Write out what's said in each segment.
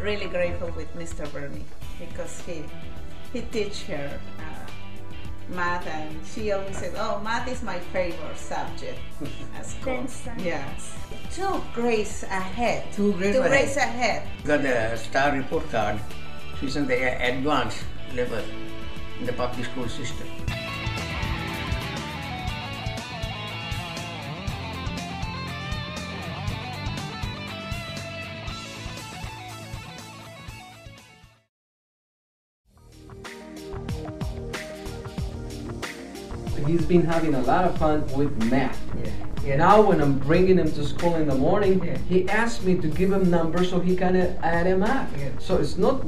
really grateful with Mr. Bernie because he teach her math, and she always said, "Oh, math is my favorite subject at school." Yes, 2 grades ahead. 2 grades ahead. Got a star report card. She's in the advanced level in the public school system. He's been having a lot of fun with math. Now when I'm bringing him to school in the morning, he asks me to give him numbers so he can add them up. So it's not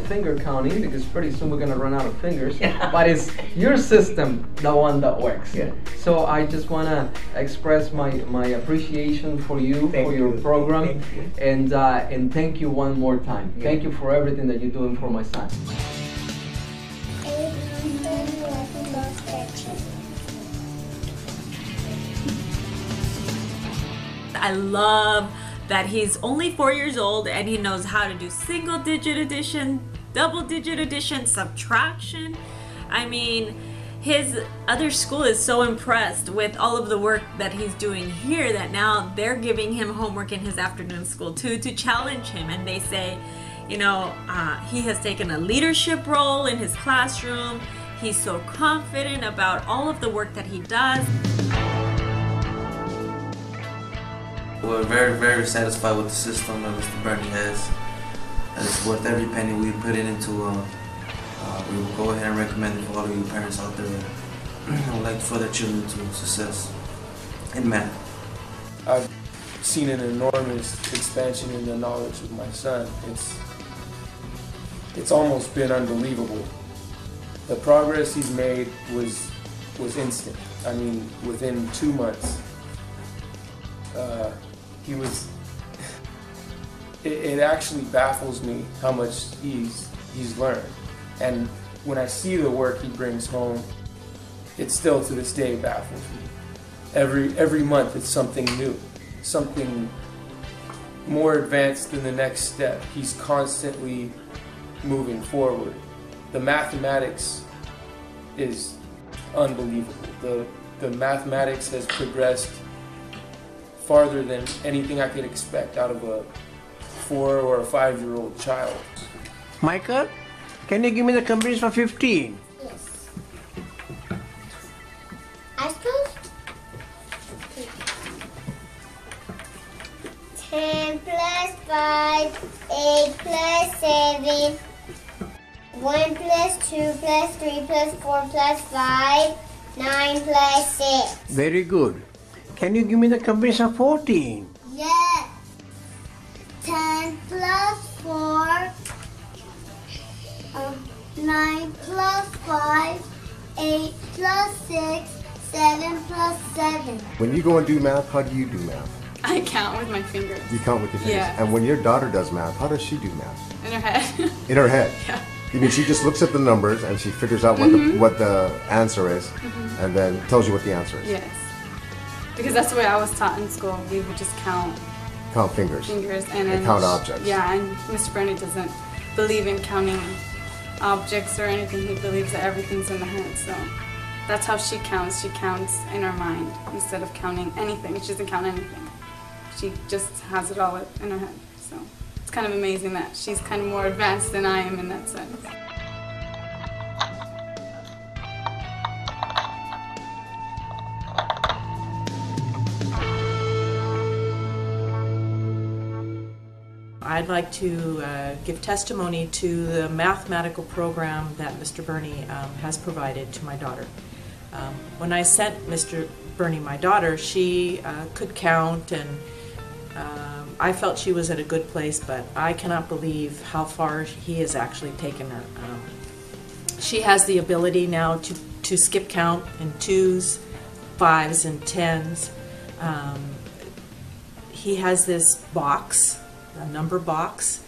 finger counting, because pretty soon we're gonna run out of fingers. But it's your system, the one that works. So I just wanna express my appreciation for you, for your program, and thank you one more time. Thank you for everything that you're doing for my son. I love that he's only 4 years old and he knows how to do single digit addition, double digit addition, subtraction. I mean, his other school is so impressed with all of the work that he's doing here that now they're giving him homework in his afternoon school too, to challenge him. And they say, you know, he has taken a leadership role in his classroom. He's so confident about all of the work that he does. We're very, very satisfied with the system that Mr. Bernie has. And it's worth every penny we put it into. We will go ahead and recommend it for all of you parents out there who would like for their children to success in math. I've seen an enormous expansion in the knowledge of my son. It's almost been unbelievable. The progress he's made was instant. I mean, within 2 months. It actually baffles me how much he's learned. And when I see the work he brings home, it still to this day baffles me. Every month it's something new, something more advanced than the next step. He's constantly moving forward. The mathematics is unbelievable. The mathematics has progressed farther than anything I could expect out of a 4 or a 5-year-old child. Michael, can you give me the combination for 15? Yes. I suppose 10 plus 5, 8 plus 7, 1 plus 2 plus 3 plus 4 plus 5, 9 plus 6. Very good. Can you give me the combination of 14? Yes. 10 plus 4, 9 plus 5, 8 plus 6, 7 plus 7. When you go and do math, how do you do math? I count with my fingers. You count with your fingers? Yeah. And when your daughter does math, how does she do math? In her head. In her head? Yeah. You mean she just looks at the numbers and she figures out what the answer is, and then tells you what the answer is? Yes. Because that's the way I was taught in school. We would just count Fingers. And count objects. Yeah, and Mr. Bernie doesn't believe in counting objects or anything. He believes that everything's in the head. So that's how she counts. She counts in her mind instead of counting anything. She doesn't count anything. She just has it all in her head. So it's kind of amazing that she's kind of more advanced than I am in that sense. I'd like to give testimony to the mathematical program that Mr. Bernie has provided to my daughter. When I sent Mr. Bernie my daughter, she could count, and I felt she was at a good place, but I cannot believe how far he has actually taken her. She has the ability now to skip count in 2s, 5s, and 10s. He has this box, a number box,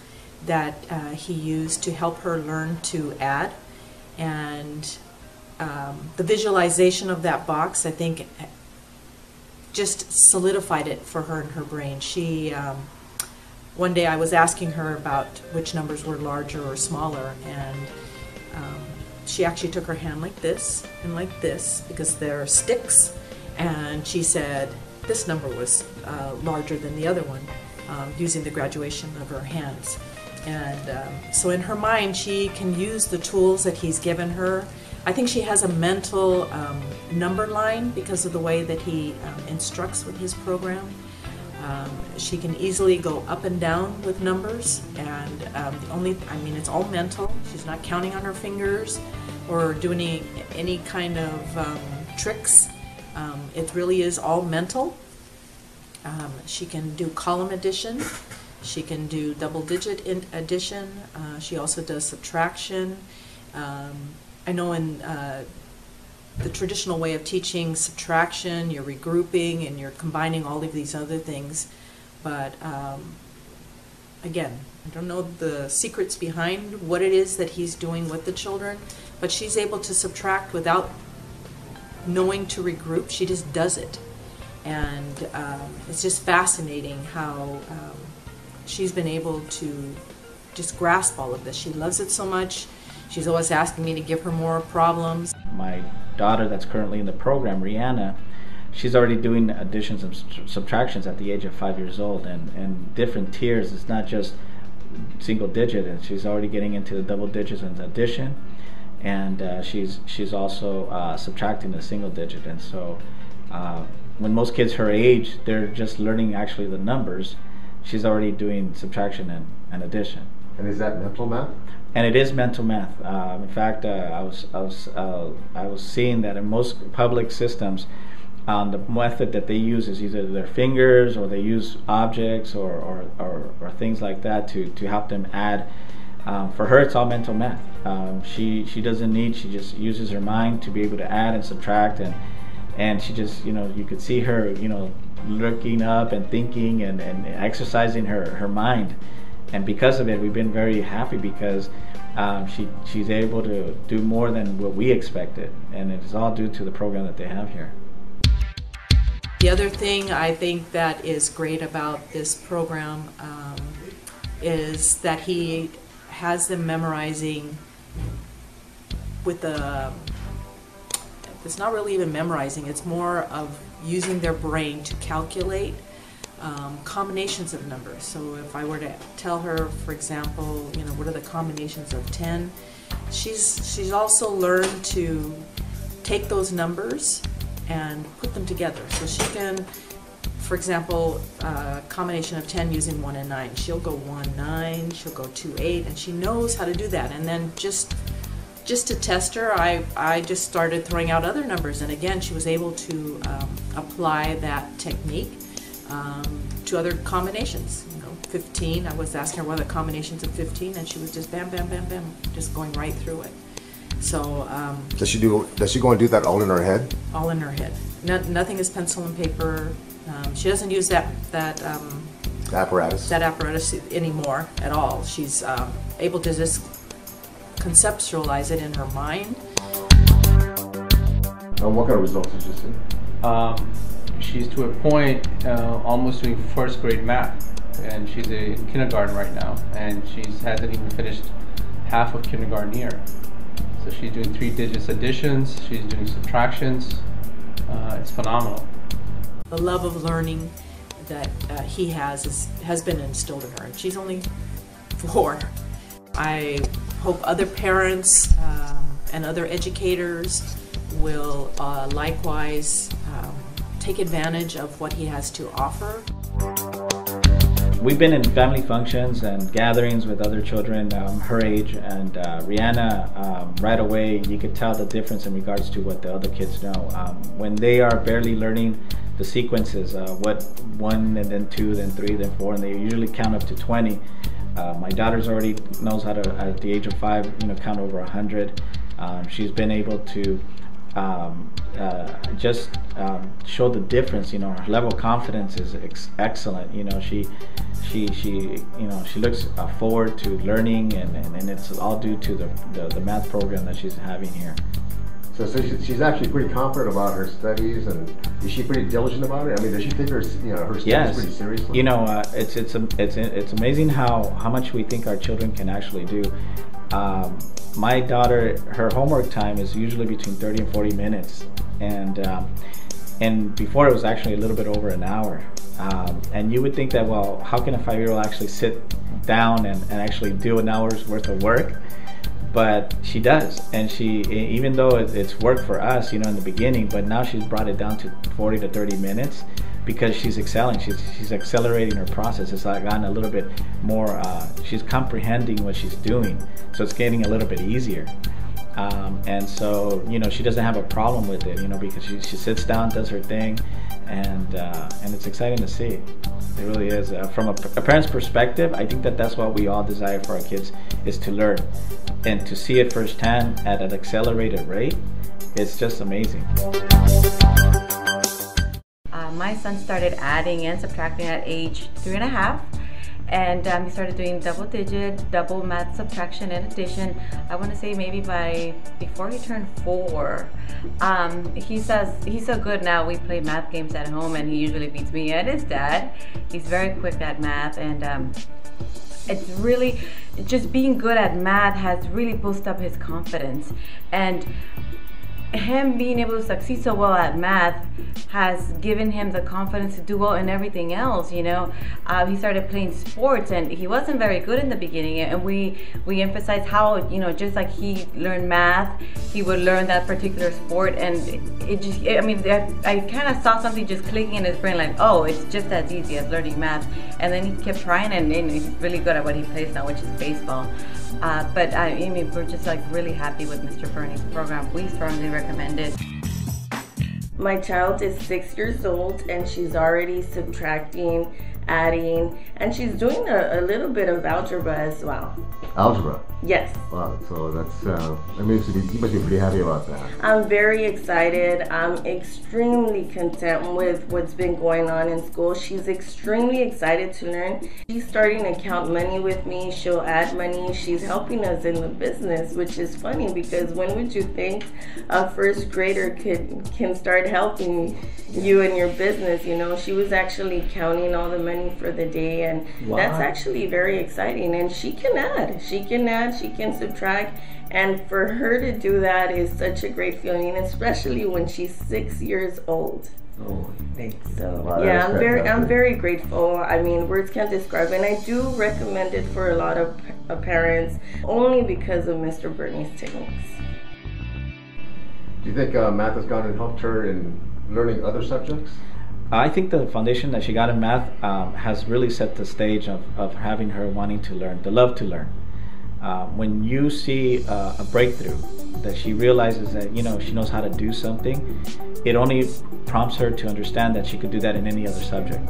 that he used to help her learn to add, and the visualization of that box, I think, just solidified it for her in her brain. She one day I was asking her about which numbers were larger or smaller, and she actually took her hand like this and like this because they're sticks, and she said this number was larger than the other one, using the graduation of her hands. And so in her mind, she can use the tools that he's given her. I think she has a mental number line because of the way that he instructs with his program. She can easily go up and down with numbers, and it's all mental. She's not counting on her fingers or doing any kind of tricks. It really is all mental. She can do column addition. She can do double-digit addition. She also does subtraction. I know in the traditional way of teaching subtraction, you're regrouping and you're combining all of these other things. But again, I don't know the secrets behind what it is that he's doing with the children, but she's able to subtract without knowing to regroup. She just does it. And it's just fascinating how she's been able to just grasp all of this. She loves it so much. She's always asking me to give her more problems. My daughter that's currently in the program, Rihanna, she's already doing additions and subtractions at the age of 5 years old, and different tiers. It's not just single digit, and she's already getting into the double digits in addition, and she's also subtracting the single digit. And so when most kids her age, they're just learning actually the numbers, she's already doing subtraction and addition. And is that mental math? And it is mental math. In fact, I was seeing that in most public systems, the method that they use is either their fingers, or they use objects or things like that to help them add. For her, it's all mental math. She doesn't need. She just uses her mind to be able to add and subtract, and she just, you could see her, looking up and thinking and exercising her mind. And because of it, we've been very happy because she's able to do more than what we expected, and it's all due to the program that they have here. The other thing I think that is great about this program is that he has them memorizing with it's not really even memorizing, it's more of using their brain to calculate combinations of numbers. So if I were to tell her, for example, what are the combinations of 10, she's also learned to take those numbers and put them together. So she can, for example, combination of 10 using 1 and 9. She'll go 1, 9, she'll go 2, 8, and she knows how to do that. And then just to test her, I just started throwing out other numbers, and again, she was able to apply that technique to other combinations. 15, I was asking her what are the combinations of 15, and she was just bam, bam, bam, bam, just going right through it. So does she go and do that all in her head? All in her head. Nothing is pencil and paper. She doesn't use that apparatus anymore at all. She's able to just conceptualize it in her mind. What kind of results did you see? She's to a point almost doing first grade math, and she's in kindergarten right now, and she hasn't even finished half of kindergarten year. So she's doing 3 digits additions, she's doing subtractions. It's phenomenal. The love of learning that he has been instilled in her, and she's only 4. I hope other parents and other educators will likewise take advantage of what he has to offer. We've been in family functions and gatherings with other children her age, and Rihanna, right away you could tell the difference in regards to what the other kids know. When they are barely learning the sequences, what 1 and then 2, then 3, then 4, and they usually count up to 20. My daughter's already knows how to, at the age of 5, count over 100. She's been able to just show the difference. Her level of confidence is excellent. She looks forward to learning, and it's all due to the math program that she's having here. So she's actually pretty confident about her studies, and is she pretty diligent about it? I mean, does she take her studies pretty seriously? You know, it's amazing how much we think our children can actually do. My daughter, her homework time is usually between 30 and 40 minutes, and before it was actually a little bit over an hour. And you would think that, well, how can a 5-year-old actually sit down and actually do an hour's worth of work? But she does, and she, even though it's work for us, you know, in the beginning, but now she's brought it down to 40 to 30 minutes because she's excelling. She's accelerating her process. It's like gotten a little bit more. She's comprehending what she's doing, so it's getting a little bit easier. And so, you know, she doesn't have a problem with it, you know, because she sits down, does her thing, and it's exciting to see. It really is. From a parent's perspective, I think that's what we all desire for our kids, is to learn. And to see it firsthand at an accelerated rate, it's just amazing. My son started adding and subtracting at age 3.5. And he started doing double math, subtraction, and addition. I want to say maybe before he turned 4. He says he's so good now. We play math games at home, and he usually beats me and his dad. He's very quick at math, and it's really just being good at math has really boosted up his confidence. And him being able to succeed so well at math has given him the confidence to do well in everything else, you know. He started playing sports, and he wasn't very good in the beginning, and we emphasized how, you know, just like he learned math, he would learn that particular sport, and I kind of saw something just clicking in his brain, like, oh, it's just as easy as learning math. And then he kept trying, and he's really good at what he plays now, which is baseball. But I mean, we're just like really happy with Mr. Bernie's program. We strongly recommend it. My child is 6 years old, and she's already subtracting, adding, and she's doing a little bit of algebra as well. Algebra? Yes. Wow, so that means you must be pretty happy about that. I'm very excited. I'm extremely content with what's been going on in school. She's extremely excited to learn. She's starting to count money with me. She'll add money. She's helping us in the business, which is funny because when would you think a first grader can start helping you in your business? You know, she was actually counting all the money for the day, and wow, that's actually very exciting. And she can add, she can subtract, and for her to do that is such a great feeling, especially when she's 6 years old. Oh, thanks. So wow, yeah, I'm very grateful. I mean, words can't describe it. And I do recommend it for a lot of parents, only because of Mr. Bernie's techniques. Do you think math has gone and helped her in learning other subjects? I think the foundation that she got in math has really set the stage of having her wanting to learn, the love to learn. When you see a breakthrough, that she realizes that, you know, she knows how to do something, it only prompts her to understand that she could do that in any other subject.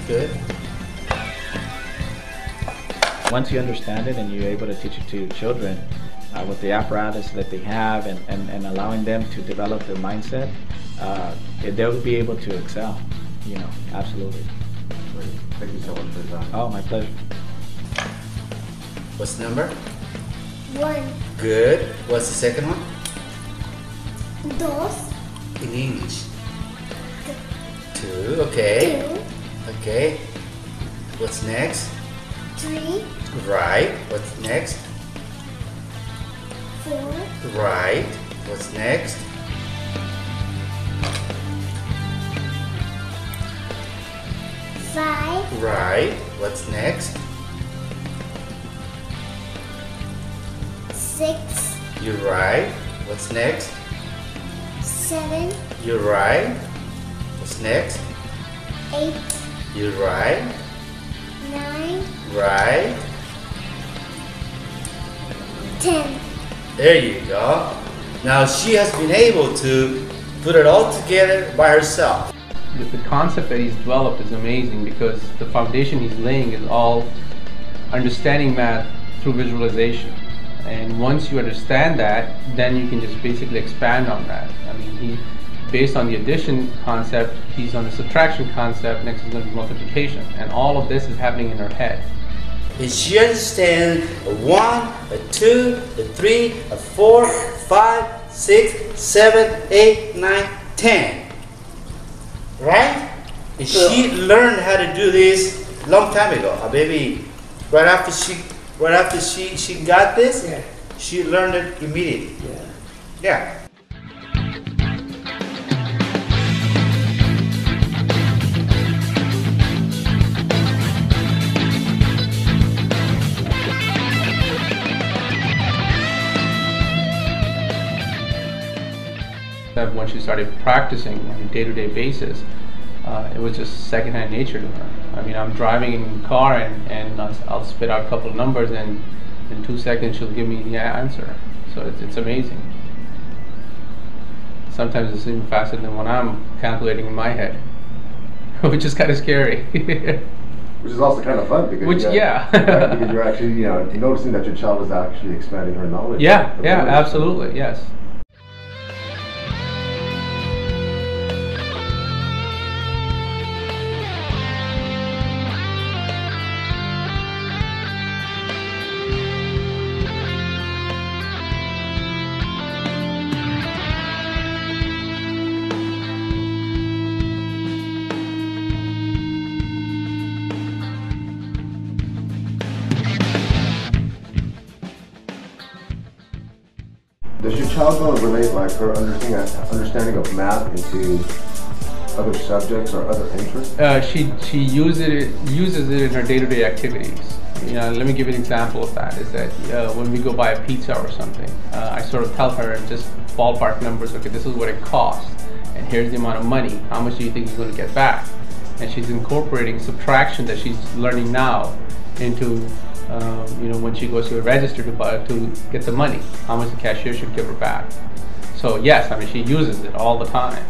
Good. Once you understand it and you're able to teach it to your children with the apparatus that they have and allowing them to develop their mindset, they'll be able to excel, you know, absolutely. Great. Thank you so much for your time. Oh, my pleasure. What's the number? 1. Good. What's the second one? 2. In English. 2, okay. 2. Okay. What's next? 3. Right. What's next? 4. Right. What's next? Right. What's next? 6. You're right. What's next? 7. You're right. What's next? 8. You're right. 9. Right. 10. There you go. Now she has been able to put it all together by herself. The concept that he's developed is amazing because the foundation he's laying is all understanding math through visualization. And once you understand that, then you can just basically expand on that. I mean, based on the addition concept, he's on the subtraction concept, next is going to be multiplication. And all of this is happening in her head. And she understands a 1, a 2, a 3, a 4, 5, 6, 7, 8, 9, 10. Right? And she learned how to do this a long time ago. Maybe right after she got this, she learned it immediately. Yeah. When she started practicing on a day-to-day basis, it was just second-hand nature to her. I mean, I'm driving in the car and I'll spit out a couple of numbers and in 2 seconds she'll give me the answer. So it's amazing. Sometimes it's even faster than when I'm calculating in my head, which is kind of scary. Which is also kind of fun because because you're actually noticing that your child is actually expanding her knowledge. Yeah, absolutely, yes. Does your child want to relate like her understanding of math into other subjects or other interests? She uses it in her day-to-day activities. Let me give you an example of that. Is that when we go buy a pizza or something, I sort of tell her just ballpark numbers. Okay, this is what it costs, and here's the amount of money. How much do you think you're going to get back? And she's incorporating subtraction that she's learning now into when she goes to a register to get the money, how much the cashier should give her back. So yes, I mean, she uses it all the time.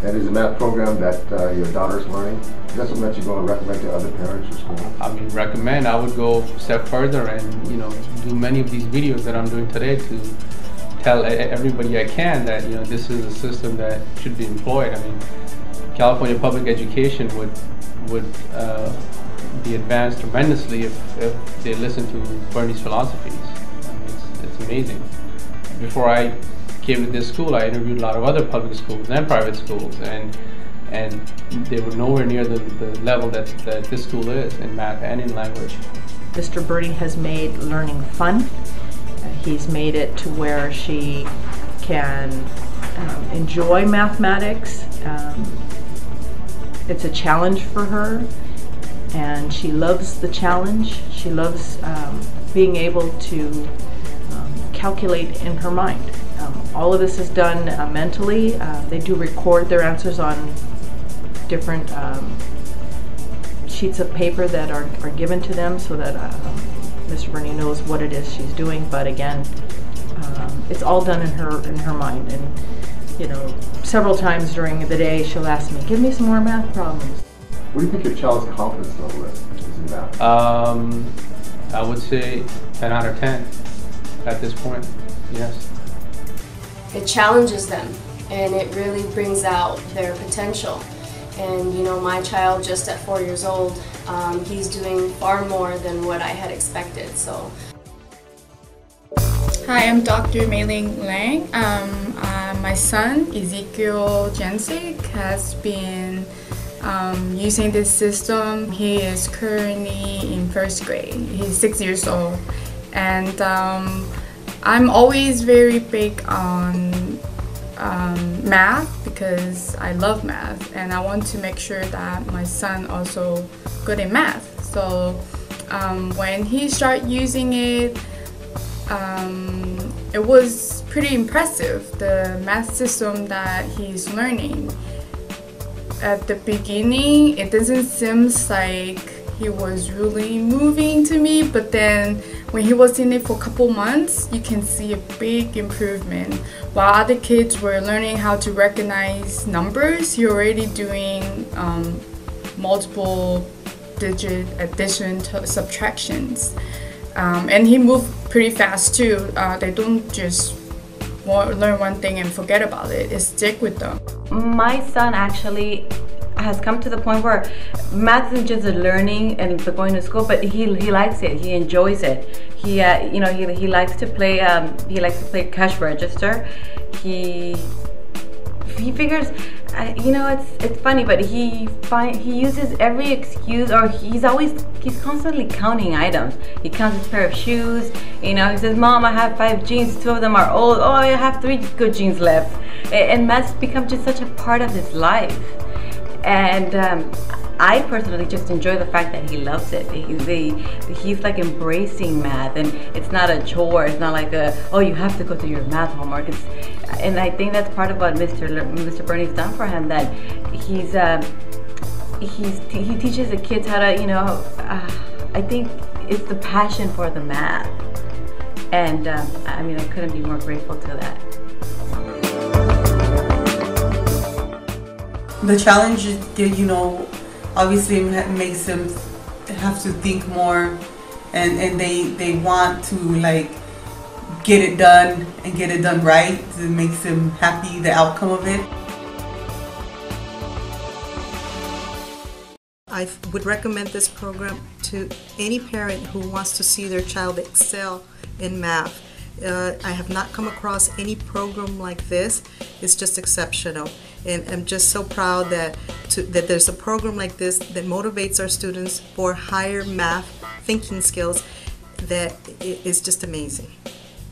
That is a math program that your daughter's learning. Is that something that you're going to recommend to other parents or schools? I mean, recommend. I would go a step further and do many of these videos that I'm doing today to tell everybody I can that this is a system that should be employed. I mean, California public education would be advanced tremendously if they listen to Bernie's philosophies. I mean, it's amazing. Before I came to this school, I interviewed a lot of other public schools and private schools, and they were nowhere near the level that this school is in math and in language. Mr. Bernie has made learning fun. He's made it to where she can enjoy mathematics. It's a challenge for her, and she loves the challenge. She loves being able to calculate in her mind. All of this is done mentally. They do record their answers on different sheets of paper that are given to them so that Mr. Bernie knows what it is she's doing. But again, it's all done in her mind. And several times during the day she'll ask me, "Give me some more math problems." What do you think your child's confidence level is in math? I would say 10 out of 10 at this point, yes. It challenges them, and it really brings out their potential. And my child, just at 4 years old, he's doing far more than what I had expected. So. Hi, I'm Dr. Mei-Ling Lang. My son, Ezekiel Jensik, has been using this system. He is currently in first grade. He's 6 years old. And I'm always very big on math because I love math and I want to make sure that my son also good in math. So when he started using it, it was pretty impressive, the math system that he's learning. At the beginning, it doesn't seem like he was really moving to me, but then when he was in it for a couple months, you can see a big improvement. While other kids were learning how to recognize numbers, he already doing multiple digit addition to subtractions. And he moved pretty fast too. They don't just learn one thing and forget about it. It stick with them. My son actually has come to the point where math isn't just a learning and for going to school, but he likes it. He enjoys it. He he likes to play. He likes to play cash register. He figures. It's funny, but he uses every excuse, or he's constantly counting items. He counts his pair of shoes. He says, "Mom, I have 5 jeans. 2 of them are old. Oh, I have 3 good jeans left." And math's become just such a part of his life. And I personally just enjoy the fact that he loves it. He's like embracing math, and it's not a chore. It's not like oh, you have to go to your math homework. And I think that's part of what Mr. Bernie's done for him. That he teaches the kids how to I think it's the passion for the math, and I mean, I couldn't be more grateful to that. The challenge, obviously makes them have to think more, and they want to get it done and get it done right. It makes them happy, the outcome of it. I would recommend this program to any parent who wants to see their child excel in math. I have not come across any program like this. It's just exceptional, and I'm just so proud that there's a program like this that motivates our students for higher math thinking skills. That is just amazing.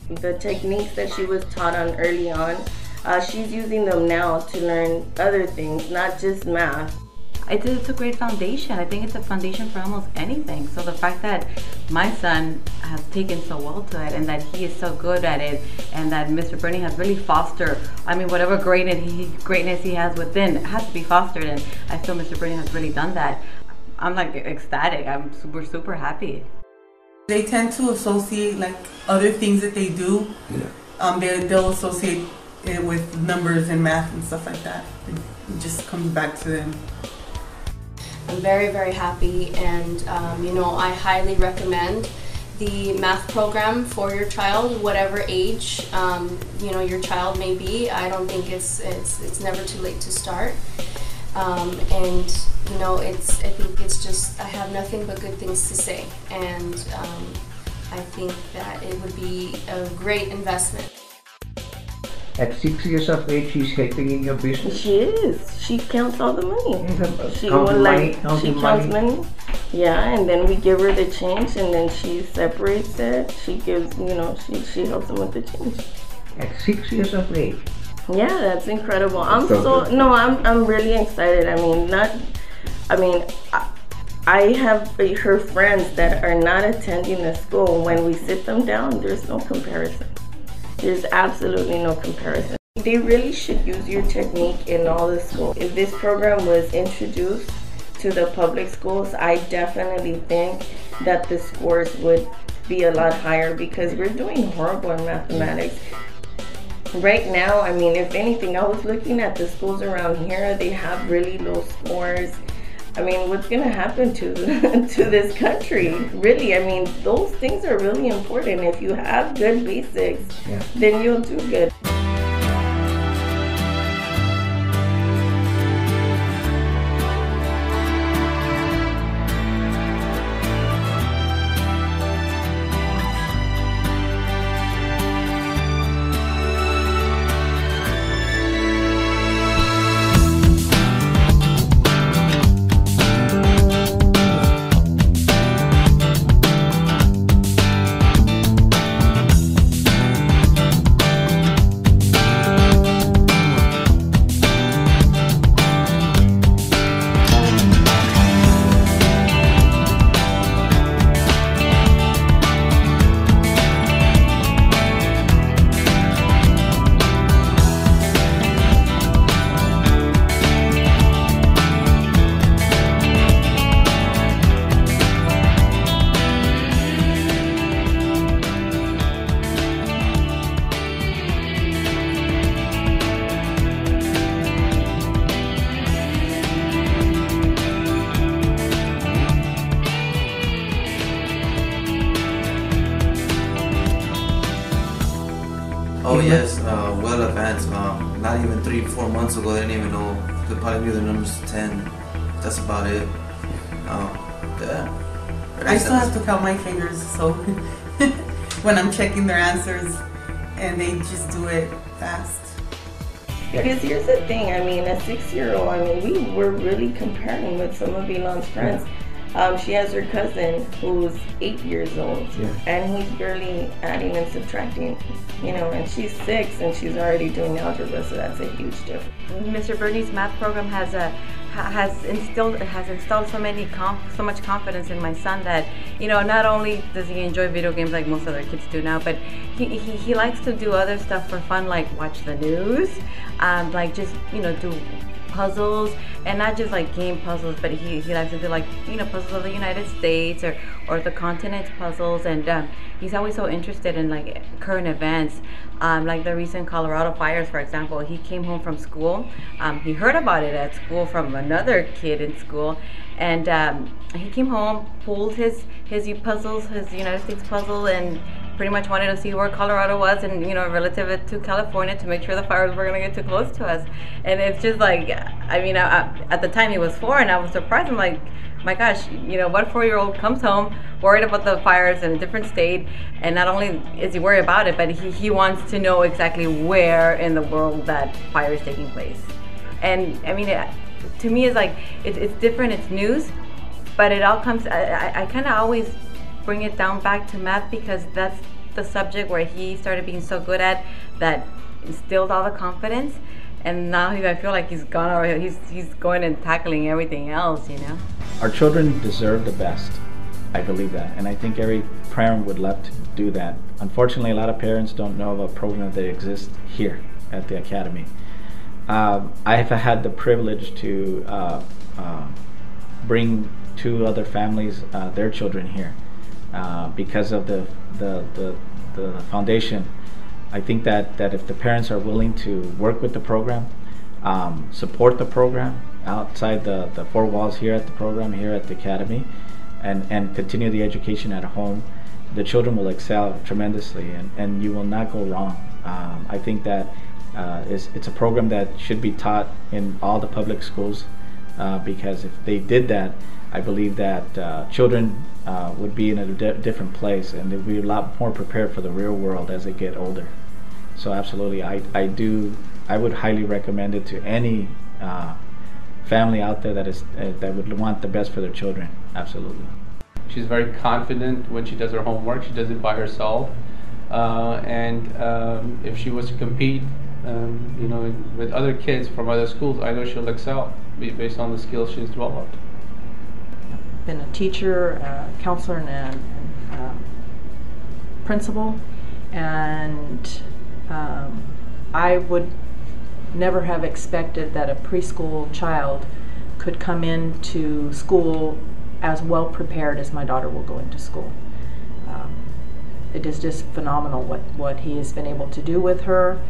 The techniques that she was taught on early on, she's using them now to learn other things, not just math. It's a great foundation. I think it's a foundation for almost anything. So the fact that my son has taken so well to it, and that he is so good at it, and that Mr. Bernie has really fostered, I mean, whatever greatness he has within has to be fostered, and I feel Mr. Bernie has really done that. I'm ecstatic. I'm super happy. They tend to associate other things that they do. Yeah. They'll associate it with numbers and math and stuff like that. It just comes back to them. I'm very happy, and I highly recommend the math program for your child, whatever age your child may be. I don't think it's never too late to start, and I think it's just, I have nothing but good things to say, and I think that it would be a great investment. At 6 years of age, she's helping in your business? She is. She counts all the money. She counts money. Yeah, and then we give her the change, and then she separates it. She gives, she helps them with the change. At 6 years of age? Yeah, that's incredible. I'm really excited. I have her friends that are not attending the school. When we sit them down, there's no comparison. There's absolutely no comparison. They really should use your technique in all the schools. If this program was introduced to the public schools, I definitely think that the scores would be a lot higher, because we're doing horrible in mathematics. Right now, if anything, I was looking at the schools around here, they have really low scores. What's going to happen to this country? Really, those things are really important. If you have good basics, then you'll do good. yes, well advanced. Not even 3-4 months ago, they didn't even know. They probably knew the numbers to 10. That's about it. Yeah. I still have to count my fingers, so when I'm checking their answers, and they just do it fast. Because here's the thing, I mean, a 6-year-old, I mean, we were really comparing with some of Elon's friends. She has her cousin who's 8 years old, and he's barely adding and subtracting, you know, and she's 6 and she's already doing algebra, so that's a huge difference. Mr. Bernie's math program has instilled so much confidence in my son that, you know, not only does he enjoy video games like most other kids do now, but he likes to do other stuff for fun, like watch the news, like just, you know, do puzzles, and not just like game puzzles, but he likes to do, like, you know, puzzles of the United States or the continents puzzles, and he's always so interested in like current events, like the recent Colorado fires, for example. He came home from school, he heard about it at school from another kid in school, and he came home, pulled his puzzles, his United States puzzle, and pretty much wanted to see where Colorado was, and, you know, relative to California, to make sure the fires were going to get too close to us. And it's just like, I mean, at the time he was 4, and I was surprised. I'm like, my gosh, you know, what 4-year-old comes home worried about the fires in a different state, and not only is he worried about it, but he wants to know exactly where in the world that fire is taking place. And I mean, to me, it's like, it's different, it's news, but it all comes, I kind of always bring it down back to math, because that's the subject where he started being so good at, that instilled all the confidence, and now I feel like he's gone over, he's going and tackling everything else, you know. Our children deserve the best. I believe that, and I think every parent would love to do that. Unfortunately, a lot of parents don't know of a program that exists here at the Academy. I've had the privilege to bring 2 other families, their children here. Because of the foundation. I think that if the parents are willing to work with the program, support the program outside the 4 walls here at the program, here at the Academy, and continue the education at home, the children will excel tremendously, and you will not go wrong. I think that it's a program that should be taught in all the public schools, because if they did that, I believe that children would be in a different place, and they'd be a lot more prepared for the real world as they get older. So absolutely, I would highly recommend it to any family out there that would want the best for their children. Absolutely. She's very confident when she does her homework. She does it by herself, and if she was to compete, you know, with other kids from other schools, I know she'll excel based on the skills she's developed. Been a teacher, counselor, and principal, and I would never have expected that a preschool child could come into school as well prepared as my daughter will go into school. It is just phenomenal what he has been able to do with her,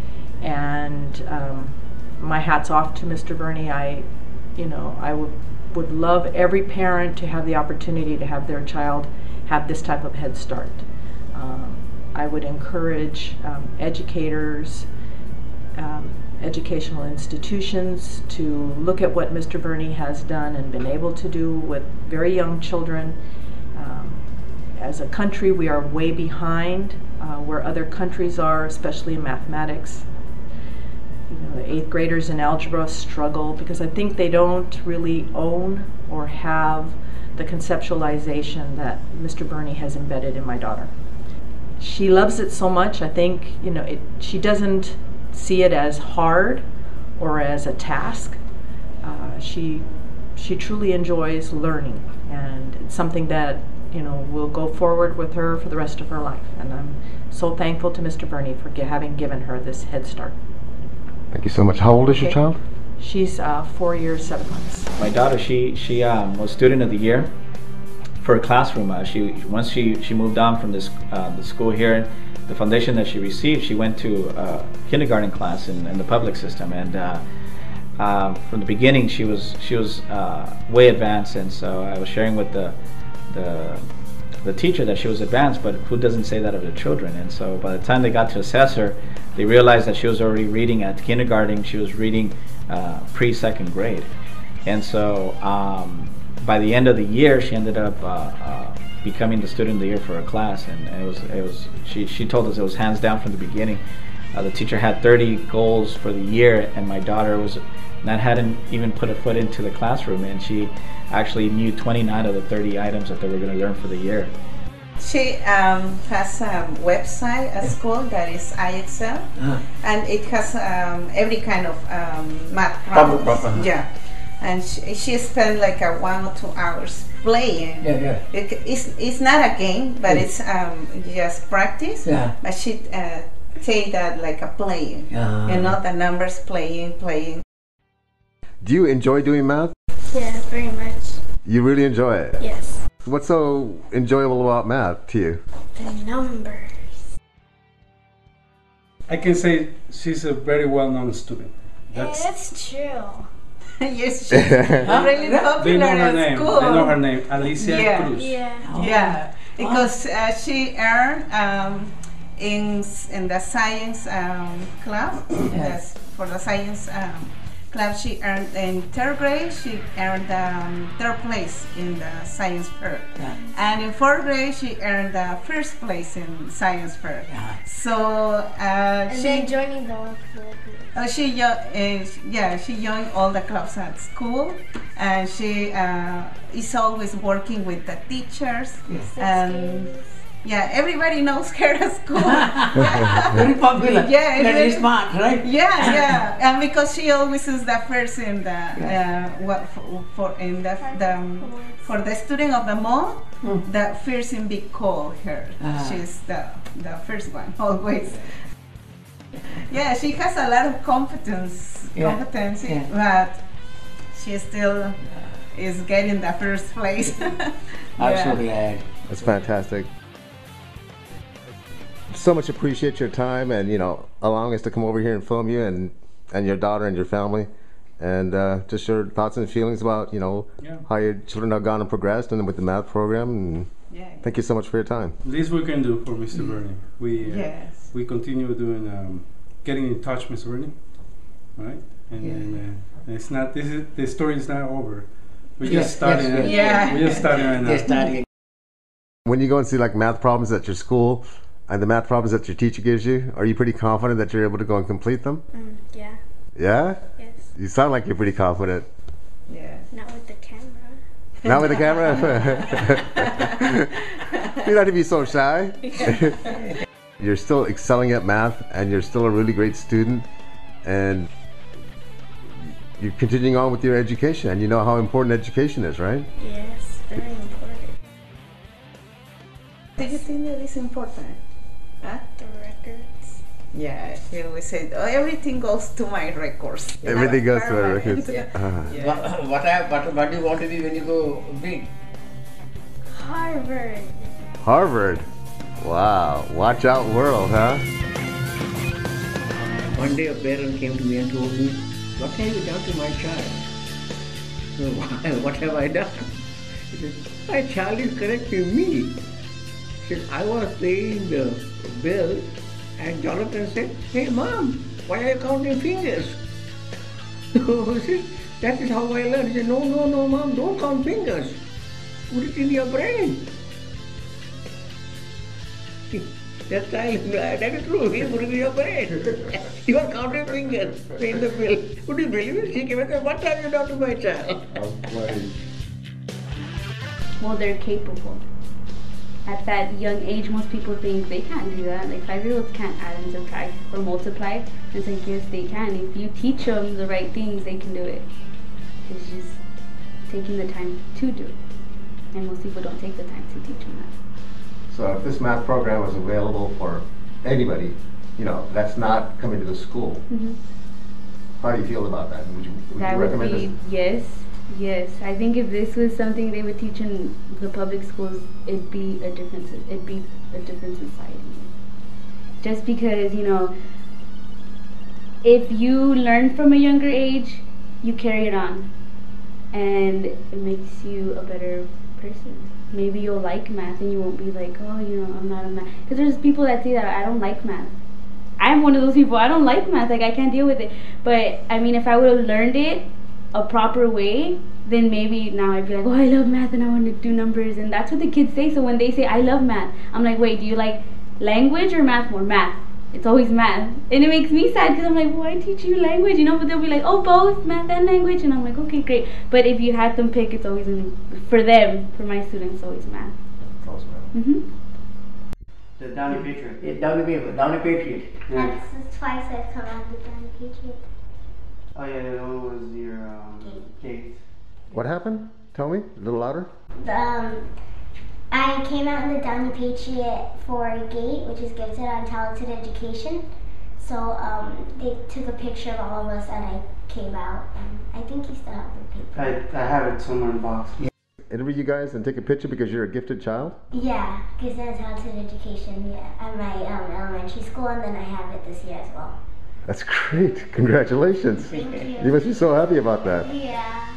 and my hat's off to Mr. Bernie. I would love every parent to have the opportunity to have their child have this type of head start. I would encourage educators, educational institutions to look at what Mr. Bernie has done and been able to do with very young children. As a country, we are way behind where other countries are, especially in mathematics. You know, the 8th graders in algebra struggle because I think they don't really own or have the conceptualization that Mr. Bernie has embedded in my daughter. She loves it so much. I think, you know, she doesn't see it as hard or as a task. She truly enjoys learning, and it's something that, you know, will go forward with her for the rest of her life. And I'm so thankful to Mr. Bernie for having given her this head start. Thank you so much. How old is your child? She's 4 years, 7 months. My daughter, she was Student of the Year for a classroom. Once she moved on from this the school here, the foundation that she received, she went to kindergarten class in the public system, and from the beginning she was way advanced. And so I was sharing with the the teacher that she was advanced, but who doesn't say that of their children? And so by the time they got to assess her, they realized that she was already reading at kindergarten. She was reading pre-second grade. And so by the end of the year, she ended up becoming the student of the year for her class. And she told us it was hands down from the beginning. The teacher had 30 goals for the year, and my daughter hadn't even put a foot into the classroom, and she actually knew 29 of the 30 items that they were going to learn for the year. She has a website at school that is iExcel, and it has every kind of math problems. Yeah, and she spent like 1 or 2 hours playing. It's not a game, but it's just practice. But she take that like a playing, the numbers playing. Do you enjoy doing math? Yeah, very much. You really enjoy it? Yes. What's so enjoyable about math to you? The numbers. I can say she's a very well-known student. That's true. Yes, she's really popular at school. They know her name, Alicia Cruz. Yeah, because she earned in the science club. Yes, for the science club, she earned in 3rd grade. She earned 3rd place in the science fair, and in 4th grade she earned the 1st place in science fair. So then joining the she joined all the clubs at school, and she is always working with the teachers. And yeah, everybody knows her at school. Very popular. Yeah, very smart, right? Yeah, and because she always is the first in the for the student of the month, the first in big call her. She's the first one always. Yeah, she has a lot of competency, but she still is getting the 1st place. I'm so glad. That's fantastic. So much appreciate your time and allowing us to come over here and film you and your daughter and your family, and just your thoughts and feelings about how your children have gone and progressed and with the math program. And thank you so much for your time. Least we can do for Mr. Bernie. We continue doing getting in touch, Mr. Bernie, right? And it's not the story is not over. We're just starting. We're just starting right now. When you go and see like math problems at your school and the math problems that your teacher gives you, are you pretty confident that you're able to go and complete them? Yeah. Yeah? Yes. You sound like you're pretty confident. Yeah. Not with the camera. Not with the camera? You don't have to be so shy. You're still excelling at math, and you're still a really great student, and you're continuing on with your education, and you know how important education is, right? Yes, very important. Do you think that is important? Huh? The records. Yeah, he always said, everything goes to my records. Everything goes to my records. What do you want to be when you go big? Harvard. Harvard? Wow. Watch out world, huh? One day a parent came to me and told me, what have you done to my child? So, what have I done? He said, my child is correcting me. He said, I was paying the bill, and Jonathan said, hey mom, why are you counting fingers? So he said, that is how I learned. He said, no mom, don't count fingers. Put it in your brain. That is true. He put it in your brain. You are counting fingers, paying the bill. Would you believe it? She came and said, what have you done to my child? Well, they're capable. At that young age, most people think they can't do that. Like 5-year-olds can't add and subtract or multiply. And it's like, yes, they can. If you teach them the right things, they can do it. It's just taking the time to do it. And most people don't take the time to teach them that. So if this math program was available for anybody, that's not coming to the school, how do you feel about that? Would you recommend this? Yes. I think if this was something they would teach in the public schools, it'd be a different society. Just because, if you learn from a younger age, you carry it on, and it makes you a better person. Maybe you'll like math and you won't be like, oh, you know, I'm not a math. Because there's people that say that I don't like math. I'm one of those people. I don't like math. Like, I can't deal with it. But I mean, if I would have learned it a proper way, then maybe now I'd be like, oh, I love math and I want to do numbers. And that's what the kids say. So when they say I love math, I'm like, wait, do you like language or math more? Math. It's always math. And it makes me sad because I'm like, why teach you language? You know, but they'll be like, oh, both math and language. And I'm like, okay, great. But if you had them pick, it's always, for them, for my students, always math. Always math. Mm-hmm. The Downey Patriot. Yeah, Downey Patriot. Yeah. That's twice I've come out with Downey Patriot. Oh yeah, the other one was your gate. What happened? Tell me a little louder. I came out in the Downey Patriot for GATE, which is Gifted on Talented Education. So they took a picture of all of us and I came out. And I think you still have the paper. I have it somewhere in the box. Interview you guys and take a picture because you're a gifted child? Yeah, Gifted on Talented Education, yeah, at my elementary school, and then I have it this year as well. That's great. Congratulations. Thank you. You must be so happy about that. Yeah.